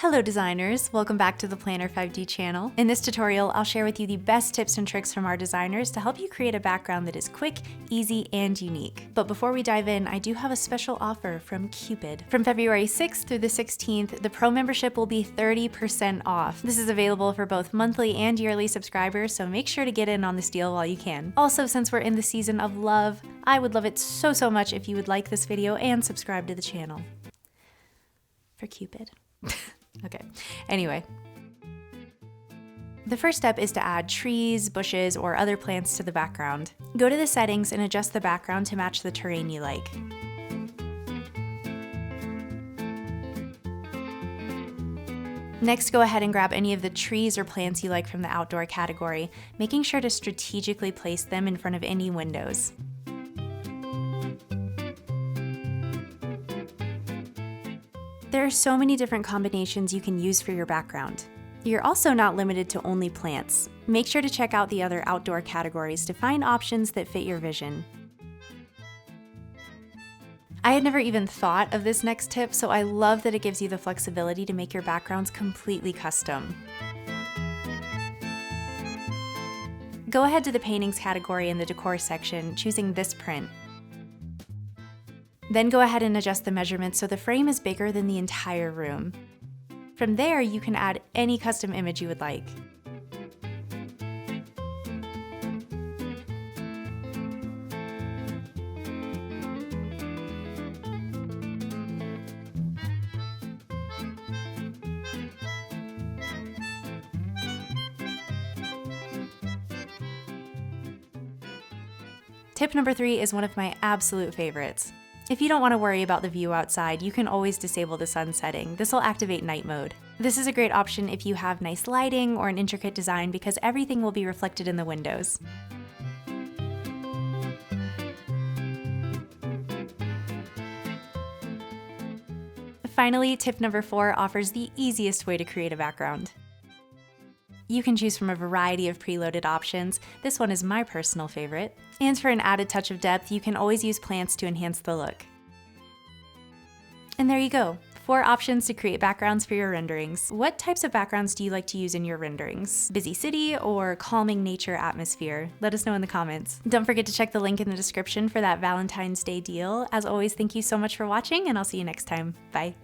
Hello designers, welcome back to the Planner 5D channel. In this tutorial, I'll share with you the best tips and tricks from our designers to help you create a background that is quick, easy, and unique. But before we dive in, I do have a special offer from Cupid. From February 6th through the 16th, the Pro membership will be 30% off. This is available for both monthly and yearly subscribers, so make sure to get in on this deal while you can. Also, since we're in the season of love, I would love it so much if you would like this video and subscribe to the channel. For Cupid. Okay, anyway. The first step is to add trees, bushes, or other plants to the background. Go to the settings and adjust the background to match the terrain you like. Next, go ahead and grab any of the trees or plants you like from the outdoor category, making sure to strategically place them in front of any windows. There are so many different combinations you can use for your background. You're also not limited to only plants. Make sure to check out the other outdoor categories to find options that fit your vision. I had never even thought of this next tip, so I love that it gives you the flexibility to make your backgrounds completely custom. Go ahead to the paintings category in the decor section, choosing this print. Then go ahead and adjust the measurements so the frame is bigger than the entire room. From there, you can add any custom image you would like. Tip number 3 is one of my absolute favorites. If you don't want to worry about the view outside, you can always disable the sun setting. This will activate night mode. This is a great option if you have nice lighting or an intricate design because everything will be reflected in the windows. Finally, tip number 4 offers the easiest way to create a background. You can choose from a variety of preloaded options. This one is my personal favorite. And for an added touch of depth, you can always use plants to enhance the look. And there you go, 4 options to create backgrounds for your renderings. What types of backgrounds do you like to use in your renderings? Busy city or calming nature atmosphere? Let us know in the comments. Don't forget to check the link in the description for that Valentine's Day deal. As always, thank you so much for watching, and I'll see you next time. Bye.